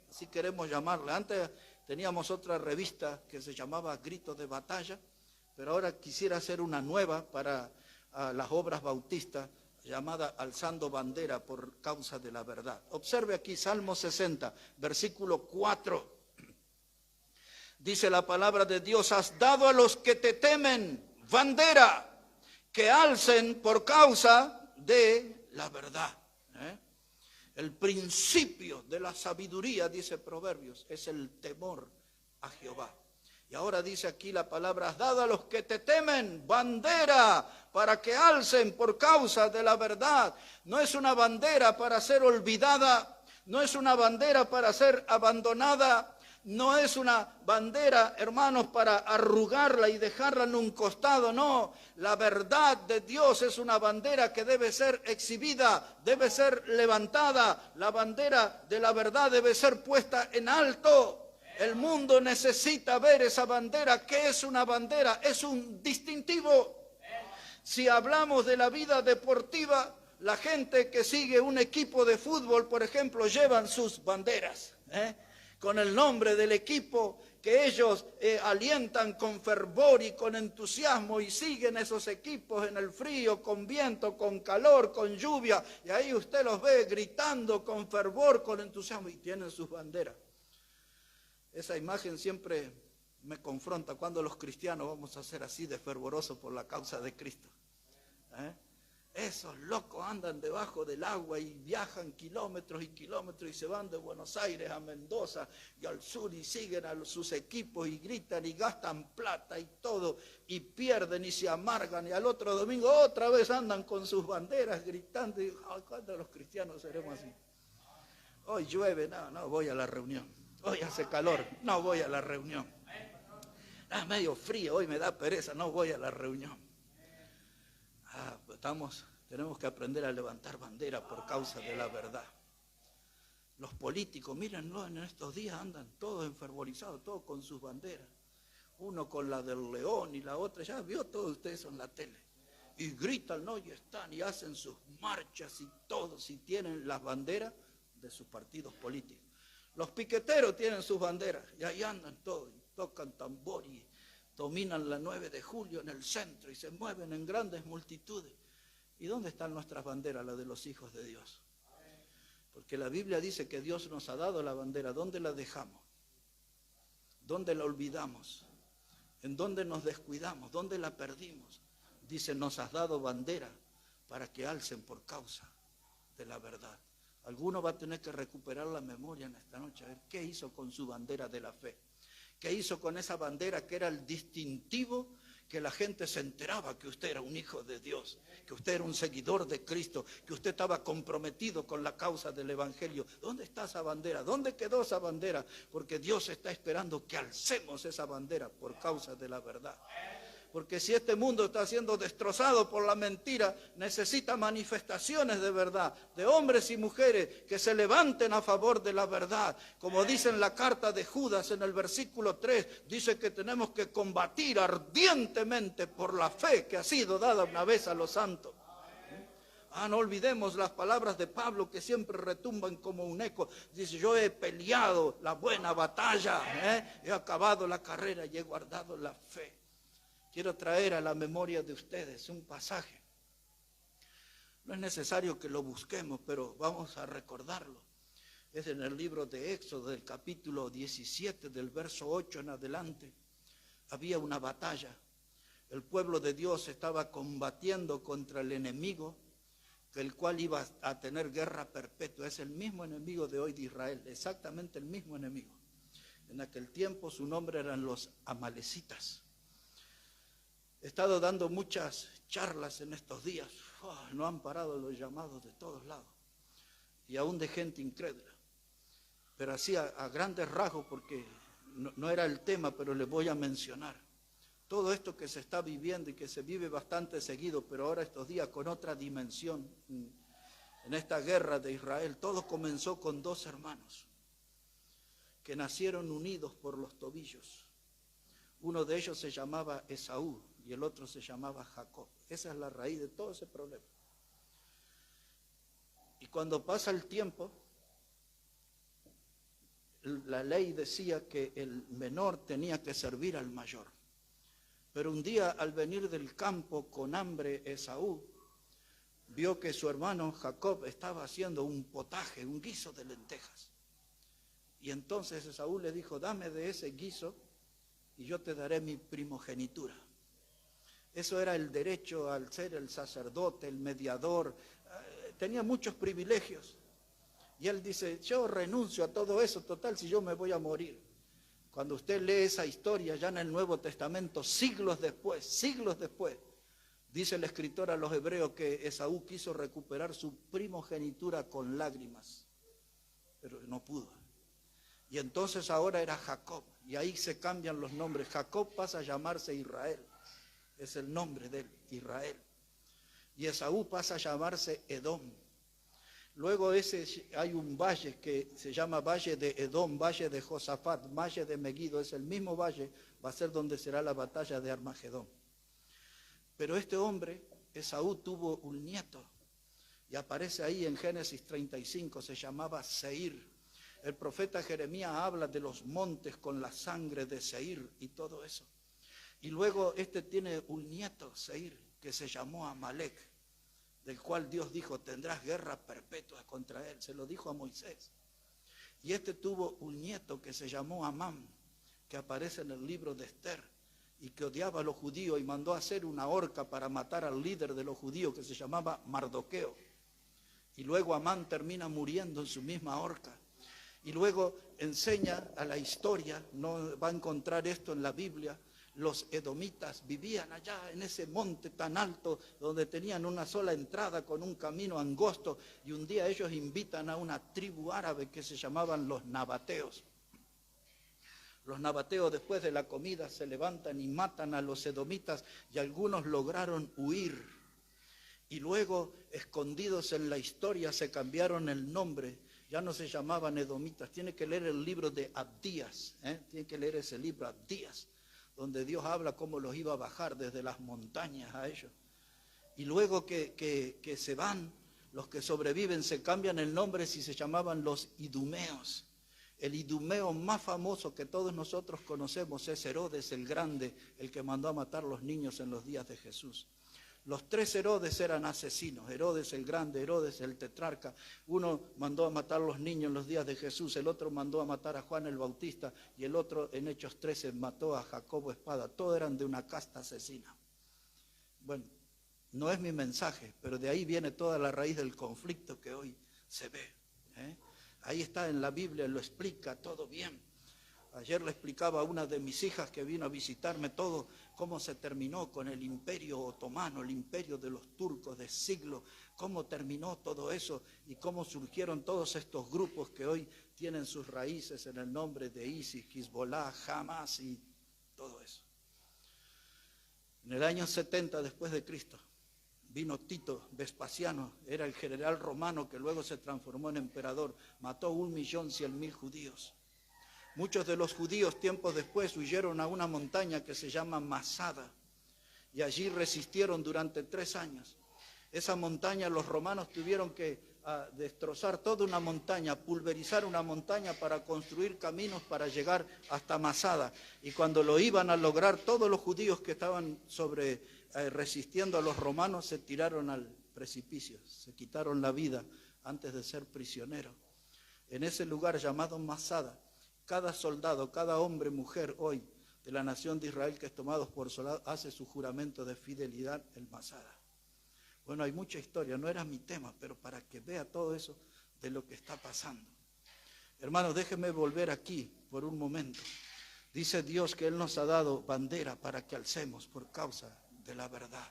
Speaker 1: Así queremos llamarla. Antes teníamos otra revista que se llamaba Gritos de Batalla, pero ahora quisiera hacer una nueva para las obras bautistas llamada Alzando Bandera por causa de la verdad. Observe aquí Salmo 60, versículo 4. Dice la palabra de Dios, has dado a los que te temen bandera, que alcen por causa de la verdad. El principio de la sabiduría, dice Proverbios, es el temor a Jehová. Y ahora dice aquí la palabra, has dado a los que te temen bandera para que alcen por causa de la verdad. No es una bandera para ser olvidada, no es una bandera para ser abandonada, no es una bandera, hermanos, para arrugarla y dejarla en un costado, no. La verdad de Dios es una bandera que debe ser exhibida, debe ser levantada. La bandera de la verdad debe ser puesta en alto. El mundo necesita ver esa bandera. ¿Qué es una bandera? Es un distintivo. Si hablamos de la vida deportiva, la gente que sigue un equipo de fútbol, por ejemplo, llevan sus banderas, con el nombre del equipo que ellos alientan con fervor y con entusiasmo y siguen esos equipos en el frío, con viento, con calor, con lluvia. Y ahí usted los ve gritando con fervor, con entusiasmo y tienen sus banderas. Esa imagen siempre me confronta cuando los cristianos vamos a ser así de fervorosos por la causa de Cristo. Esos locos andan debajo del agua y viajan kilómetros y kilómetros y se van de Buenos Aires a Mendoza y al sur y siguen a sus equipos y gritan y gastan plata y todo y pierden y se amargan y al otro domingo otra vez andan con sus banderas gritando. Y, ¿cuándo los cristianos seremos así? Hoy llueve, no voy a la reunión. Hoy hace calor, no voy a la reunión. Es medio frío, hoy me da pereza, no voy a la reunión. Tenemos que aprender a levantar bandera por causa de la verdad. Los políticos, mírenlo, en estos días andan todos enfervorizados, todos con sus banderas. Uno con la del león y la otra, ya vio todos ustedes en la tele. Y gritan, ¿no? Y están y hacen sus marchas y todos, y tienen las banderas de sus partidos políticos. Los piqueteros tienen sus banderas y ahí andan todos, y tocan tambor y dominan la 9 de julio en el centro y se mueven en grandes multitudes. ¿Y dónde están nuestras banderas, las de los hijos de Dios? Porque la Biblia dice que Dios nos ha dado la bandera. ¿Dónde la dejamos? ¿Dónde la olvidamos? ¿En dónde nos descuidamos? ¿Dónde la perdimos? Dice, nos has dado bandera para que alcen por causa de la verdad. Alguno va a tener que recuperar la memoria en esta noche, a ver qué hizo con su bandera de la fe. ¿Qué hizo con esa bandera que era el distintivo que la gente se enteraba que usted era un hijo de Dios, que usted era un seguidor de Cristo, que usted estaba comprometido con la causa del Evangelio. ¿Dónde está esa bandera? ¿Dónde quedó esa bandera? Porque Dios está esperando que alcemos esa bandera por causa de la verdad. Porque si este mundo está siendo destrozado por la mentira, necesita manifestaciones de verdad, de hombres y mujeres que se levanten a favor de la verdad. Como dice en la carta de Judas en el versículo 3, dice que tenemos que combatir ardientemente por la fe que ha sido dada una vez a los santos. No olvidemos las palabras de Pablo que siempre retumban como un eco. Dice, yo he peleado la buena batalla, he acabado la carrera y he guardado la fe. Quiero traer a la memoria de ustedes un pasaje. No es necesario que lo busquemos, pero vamos a recordarlo. Es en el libro de Éxodo, del capítulo 17, del verso 8 en adelante. Había una batalla. El pueblo de Dios estaba combatiendo contra el enemigo, el cual iba a tener guerra perpetua. Es el mismo enemigo de hoy de Israel, exactamente el mismo enemigo. En aquel tiempo su nombre eran los amalecitas. He estado dando muchas charlas en estos días. No han parado los llamados de todos lados. Y aún de gente incrédula. Pero así a grandes rasgos, porque no era el tema, pero les voy a mencionar. Todo esto que se está viviendo y que se vive bastante seguido, pero ahora estos días con otra dimensión. En esta guerra de Israel, todo comenzó con dos hermanos que nacieron unidos por los tobillos. Uno de ellos se llamaba Esaú y el otro se llamaba Jacob. Esa es la raíz de todo ese problema. Y cuando pasa el tiempo, la ley decía que el menor tenía que servir al mayor. Pero un día, al venir del campo con hambre, Esaú vio que su hermano Jacob estaba haciendo un potaje, un guiso de lentejas. Y entonces Esaú le dijo, dame de ese guiso y yo te daré mi primogenitura. Eso era el derecho al ser el sacerdote, el mediador. Tenía muchos privilegios. Y él dice, yo renuncio a todo eso, total, si yo me voy a morir. Cuando usted lee esa historia ya en el Nuevo Testamento, siglos después, dice el escritor a los hebreos que Esaú quiso recuperar su primogenitura con lágrimas, pero no pudo. Y entonces ahora era Jacob, y ahí se cambian los nombres. Jacob pasa a llamarse Israel, es el nombre de él, Israel. Y Esaú pasa a llamarse Edom. Luego hay un valle que se llama Valle de Edom, Valle de Josafat, Valle de Megiddo, es el mismo valle, va a ser donde será la batalla de Armagedón. Pero este hombre, Esaú, tuvo un nieto, y aparece ahí en Génesis 35, se llamaba Seir. El profeta Jeremías habla de los montes con la sangre de Seir y todo eso. Y luego tiene un nieto, Seir, que se llamó Amalek, del cual Dios dijo, tendrás guerra perpetua contra él. Se lo dijo a Moisés. Y tuvo un nieto que se llamó Amán, que aparece en el libro de Esther, y que odiaba a los judíos y mandó a hacer una horca para matar al líder de los judíos, que se llamaba Mardoqueo. Y luego Amán termina muriendo en su misma horca. Y luego enseña a la historia, no va a encontrar esto en la Biblia, los edomitas vivían allá en ese monte tan alto donde tenían una sola entrada con un camino angosto, y un día ellos invitan a una tribu árabe que se llamaban los nabateos. Los nabateos después de la comida se levantan y matan a los edomitas, y algunos lograron huir. Y luego, escondidos en la historia, se cambiaron el nombre. Ya no se llamaban edomitas. Tiene que leer el libro de Abdías, tiene que leer ese libro, Abdías, donde Dios habla cómo los iba a bajar desde las montañas a ellos. Y luego que se van, los que sobreviven se cambian el nombre y se llamaban los idumeos. El idumeo más famoso que todos nosotros conocemos es Herodes el Grande, el que mandó a matar a los niños en los días de Jesús. Los tres Herodes eran asesinos, Herodes el Grande, Herodes el tetrarca. Uno mandó a matar a los niños en los días de Jesús, el otro mandó a matar a Juan el Bautista, y el otro en Hechos 13 mató a Jacobo espada. Todos eran de una casta asesina. Bueno, no es mi mensaje, pero de ahí viene toda la raíz del conflicto que hoy se ve. Ahí está en la Biblia, lo explica todo bien. Ayer le explicaba a una de mis hijas que vino a visitarme todo cómo se terminó con el imperio otomano, el imperio de los turcos de siglo, cómo terminó todo eso y cómo surgieron todos estos grupos que hoy tienen sus raíces en el nombre de ISIS, Hezbollah, Hamas y todo eso. En el año 70 después de Cristo vino Tito Vespasiano, era el general romano que luego se transformó en emperador, mató 1.100.000 judíos. Muchos de los judíos tiempos después huyeron a una montaña que se llama Masada y allí resistieron durante 3 años. Esa montaña los romanos tuvieron que destrozar toda una montaña, pulverizar una montaña para construir caminos para llegar hasta Masada. Y cuando lo iban a lograr, todos los judíos que estaban resistiendo a los romanos se tiraron al precipicio, se quitaron la vida antes de ser prisioneros. En ese lugar llamado Masada, cada soldado, cada hombre, mujer hoy de la nación de Israel que es tomado por soldado hace su juramento de fidelidad en Masada. Bueno, hay mucha historia, no era mi tema, pero para que vea todo eso de lo que está pasando. Hermanos, déjenme volver aquí por un momento. Dice Dios que Él nos ha dado bandera para que alcemos por causa de la verdad.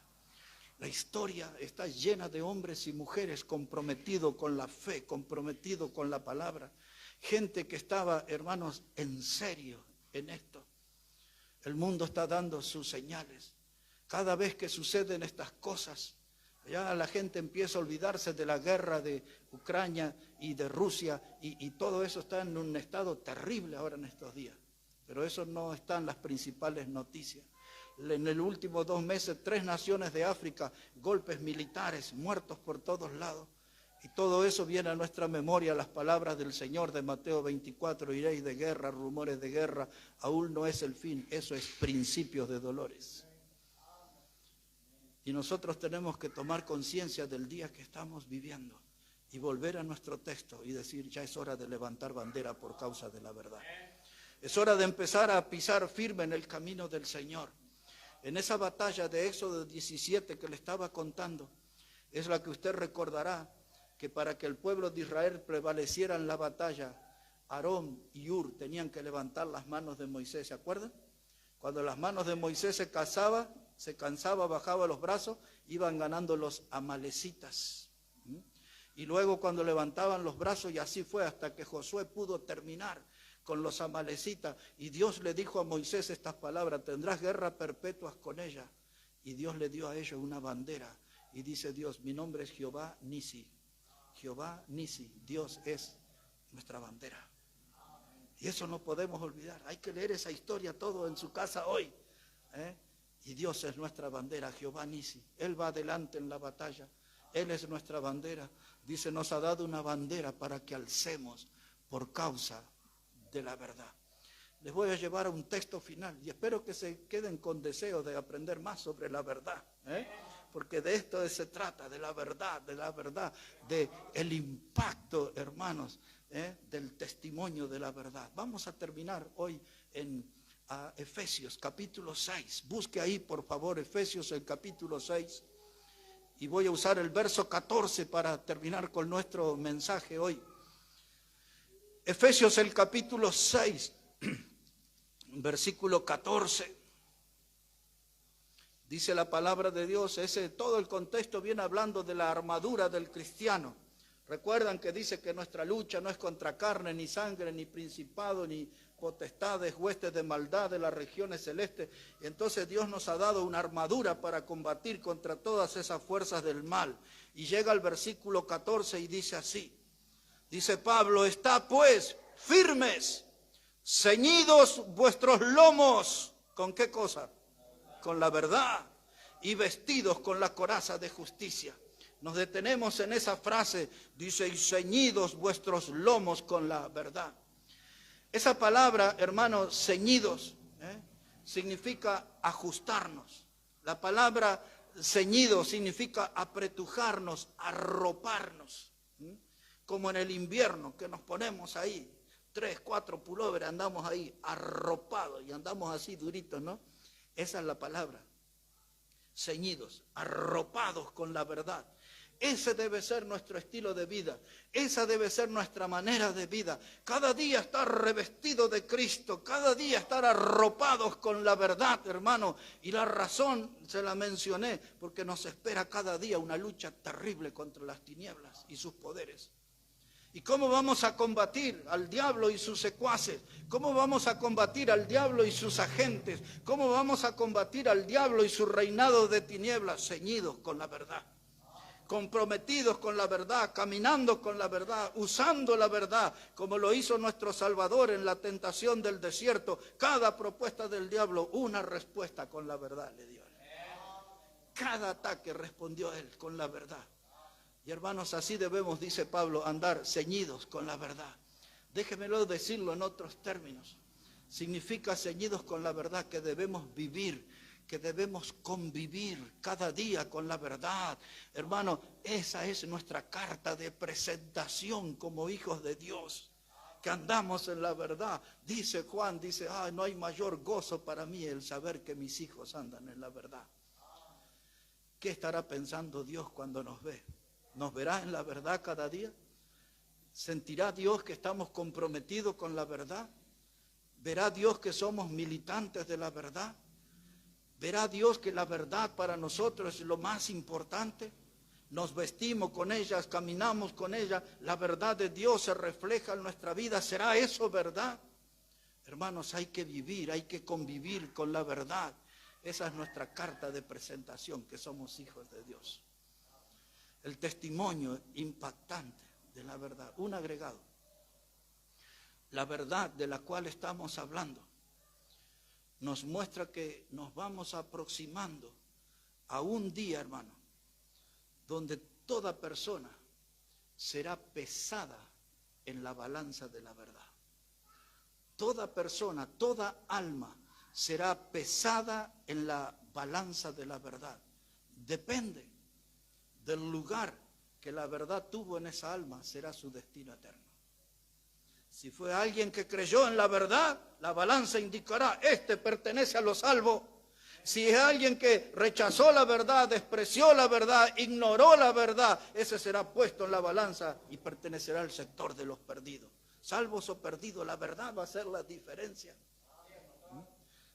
Speaker 1: La historia está llena de hombres y mujeres comprometidos con la fe, comprometidos con la palabra. Gente que estaba, hermanos, en serio en esto. El mundo está dando sus señales. Cada vez que suceden estas cosas, ya la gente empieza a olvidarse de la guerra de Ucrania y de Rusia y todo eso está en un estado terrible ahora en estos días. Pero eso no está en las principales noticias. En los últimos 2 meses, 3 naciones de África, golpes militares, muertos por todos lados. Y todo eso viene a nuestra memoria, las palabras del Señor de Mateo 24, iréis de guerra, rumores de guerra, aún no es el fin, eso es principios de dolores. Y nosotros tenemos que tomar conciencia del día que estamos viviendo y volver a nuestro texto y decir, ya es hora de levantar bandera por causa de la verdad. Es hora de empezar a pisar firme en el camino del Señor. En esa batalla de Éxodo 17 que le estaba contando, es la que usted recordará, que para que el pueblo de Israel prevaleciera en la batalla, Aarón y Hur tenían que levantar las manos de Moisés, ¿se acuerdan? Cuando las manos de Moisés se cansaba, bajaba los brazos, iban ganando los amalecitas. Y luego cuando levantaban los brazos, y así fue hasta que Josué pudo terminar con los amalecitas. Y Dios le dijo a Moisés estas palabras, tendrás guerra perpetuas con ella. Y Dios le dio a ellos una bandera. Y dice Dios, mi nombre es Jehová Nisi. Jehová Nisi, Dios es nuestra bandera. Y eso no podemos olvidar. Hay que leer esa historia todo en su casa hoy. Y Dios es nuestra bandera, Jehová Nisi. Él va adelante en la batalla. Él es nuestra bandera. Dice, nos ha dado una bandera para que alcemos por causa de la verdad. Les voy a llevar a un texto final y espero que se queden con deseo de aprender más sobre la verdad. Porque de esto se trata, de la verdad, de el impacto, hermanos, del testimonio de la verdad. Vamos a terminar hoy en Efesios capítulo 6. Busque ahí, por favor, Efesios el capítulo 6. Y voy a usar el verso 14 para terminar con nuestro mensaje hoy. Efesios el capítulo 6, versículo 14. Dice la palabra de Dios, todo el contexto viene hablando de la armadura del cristiano. Recuerdan que dice que nuestra lucha no es contra carne, ni sangre, ni principado, ni potestades, huestes de maldad de las regiones celestes. Y entonces Dios nos ha dado una armadura para combatir contra todas esas fuerzas del mal. Y llega al versículo 14 y dice así. Dice Pablo, está pues firmes, ceñidos vuestros lomos. ¿Con qué cosa? Con la verdad, y vestidos con la coraza de justicia. Nos detenemos en esa frase, dice, y ceñidos vuestros lomos con la verdad. Esa palabra, hermanos, ceñidos, significa ajustarnos. La palabra ceñido significa apretujarnos, arroparnos. Como en el invierno, que nos ponemos ahí, 3, 4 pulóveres, andamos ahí arropados y andamos así duritos, ¿no? Esa es la palabra, ceñidos, arropados con la verdad. Ese debe ser nuestro estilo de vida. Esa debe ser nuestra manera de vida. Cada día estar revestido de Cristo. Cada día estar arropados con la verdad, hermano. Y la razón se la mencioné, porque nos espera cada día una lucha terrible contra las tinieblas y sus poderes. ¿Y cómo vamos a combatir al diablo y sus secuaces? ¿Cómo vamos a combatir al diablo y sus agentes? ¿Cómo vamos a combatir al diablo y su reinado de tinieblas? Ceñidos con la verdad, comprometidos con la verdad, caminando con la verdad, usando la verdad, como lo hizo nuestro Salvador en la tentación del desierto. Cada propuesta del diablo, una respuesta con la verdad le dio. Cada ataque respondió él con la verdad. Y hermanos, así debemos, dice Pablo, andar ceñidos con la verdad. Déjenmelo decirlo en otros términos. Significa ceñidos con la verdad, que debemos vivir, que debemos convivir cada día con la verdad. Hermano, esa es nuestra carta de presentación como hijos de Dios, que andamos en la verdad. Dice Juan, dice, no hay mayor gozo para mí el saber que mis hijos andan en la verdad. ¿Qué estará pensando Dios cuando nos ve? ¿Nos verá en la verdad cada día? ¿Sentirá Dios que estamos comprometidos con la verdad? ¿Verá Dios que somos militantes de la verdad? ¿Verá Dios que la verdad para nosotros es lo más importante? Nos vestimos con ella, caminamos con ella, la verdad de Dios se refleja en nuestra vida. ¿Será eso verdad? Hermanos, hay que vivir, hay que convivir con la verdad. Esa es nuestra carta de presentación, que somos hijos de Dios. El testimonio impactante de la verdad. Un agregado. La verdad de la cual estamos hablando nos muestra que nos vamos aproximando a un día, hermano, donde toda persona será pesada en la balanza de la verdad. Toda persona, toda alma será pesada en la balanza de la verdad. Depende del lugar que la verdad tuvo en esa alma, será su destino eterno. Si fue alguien que creyó en la verdad, la balanza indicará, este pertenece a los salvos. Si es alguien que rechazó la verdad, despreció la verdad, ignoró la verdad, ese será puesto en la balanza y pertenecerá al sector de los perdidos. Salvos o perdidos, la verdad va a ser la diferencia.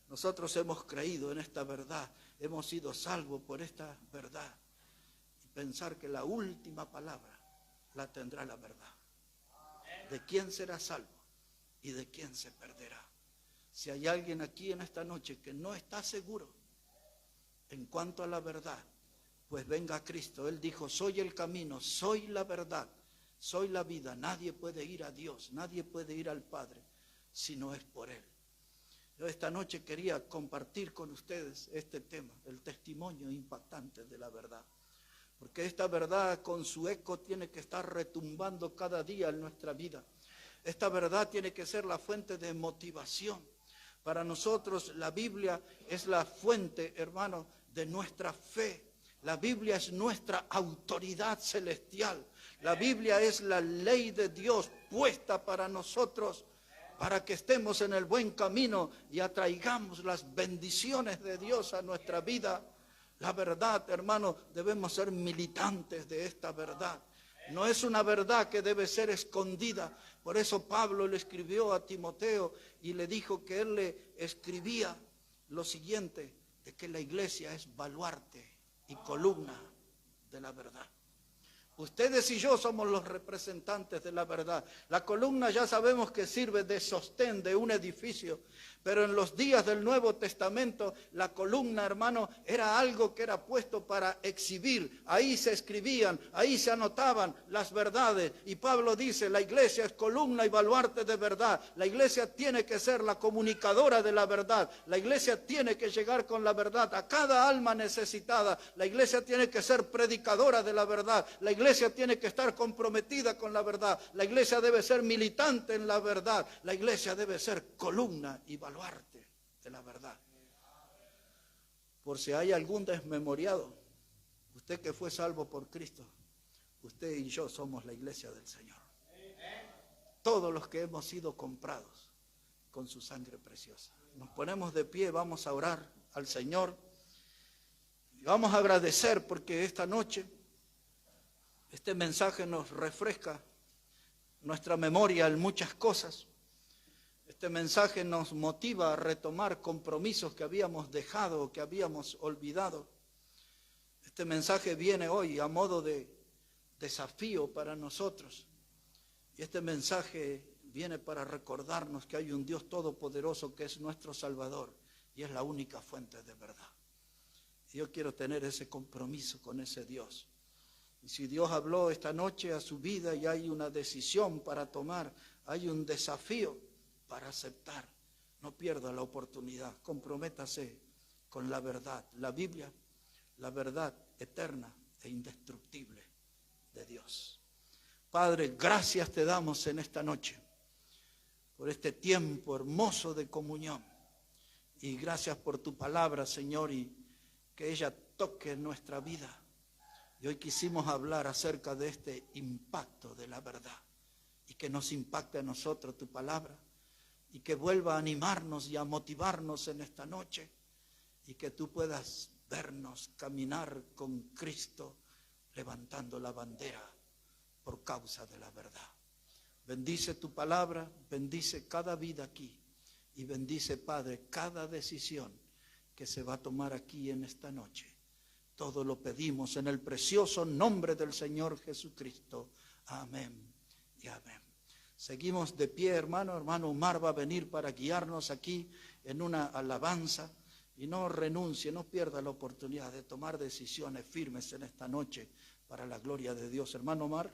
Speaker 1: Nosotros hemos creído en esta verdad, hemos sido salvos por esta verdad. Pensar que la última palabra la tendrá la verdad. De quién será salvo y de quién se perderá. Si hay alguien aquí en esta noche que no está seguro en cuanto a la verdad, pues venga a Cristo. Él dijo, soy el camino, soy la verdad, soy la vida. Nadie puede ir a Dios, nadie puede ir al Padre si no es por Él. Yo esta noche quería compartir con ustedes este tema, el testimonio impactante de la verdad. Porque esta verdad con su eco tiene que estar retumbando cada día en nuestra vida. Esta verdad tiene que ser la fuente de motivación. Para nosotros la Biblia es la fuente, hermano, de nuestra fe. La Biblia es nuestra autoridad celestial. La Biblia es la ley de Dios puesta para nosotros, para que estemos en el buen camino y atraigamos las bendiciones de Dios a nuestra vida. La verdad, hermano, debemos ser militantes de esta verdad. No es una verdad que debe ser escondida. Por eso Pablo le escribió a Timoteo y le dijo que él le escribía lo siguiente, de que la iglesia es baluarte y columna de la verdad. Ustedes y yo somos los representantes de la verdad. La columna ya sabemos que sirve de sostén de un edificio, pero en los días del Nuevo Testamento la columna, hermano, era algo que era puesto para exhibir. Ahí se escribían, ahí se anotaban las verdades. Y Pablo dice, la iglesia es columna y baluarte de verdad. La iglesia tiene que ser la comunicadora de la verdad. La iglesia tiene que llegar con la verdad a cada alma necesitada. La iglesia tiene que ser predicadora de la verdad. La iglesia tiene que estar comprometida con la verdad. La iglesia debe ser militante en la verdad. La iglesia debe ser columna y baluarte de la verdad. Por si hay algún desmemoriado, usted que fue salvo por Cristo, usted y yo somos la iglesia del Señor. Todos los que hemos sido comprados con su sangre preciosa. Nos ponemos de pie, vamos a orar al Señor. Y vamos a agradecer porque esta noche Este mensaje nos refresca nuestra memoria en muchas cosas. Este mensaje nos motiva a retomar compromisos que habíamos dejado, que habíamos olvidado. Este mensaje viene hoy a modo de desafío para nosotros. Y este mensaje viene para recordarnos que hay un Dios todopoderoso que es nuestro Salvador y es la única fuente de verdad. Y yo quiero tener ese compromiso con ese Dios. Y si Dios habló esta noche a su vida y hay una decisión para tomar, hay un desafío para aceptar, no pierda la oportunidad, comprométase con la verdad, la Biblia, la verdad eterna e indestructible de Dios. Padre, gracias te damos en esta noche por este tiempo hermoso de comunión y gracias por tu palabra, Señor, y que ella toque nuestra vida. Y hoy quisimos hablar acerca de este impacto de la verdad y que nos impacte a nosotros tu palabra y que vuelva a animarnos y a motivarnos en esta noche y que tú puedas vernos caminar con Cristo levantando la bandera por causa de la verdad. Bendice tu palabra, bendice cada vida aquí y bendice, Padre, cada decisión que se va a tomar aquí en esta noche. Todo lo pedimos en el precioso nombre del Señor Jesucristo. Amén y amén. Seguimos de pie, hermano. Hermano Omar va a venir para guiarnos aquí en una alabanza. Y no renuncie, no pierda la oportunidad de tomar decisiones firmes en esta noche para la gloria de Dios. Hermano Omar.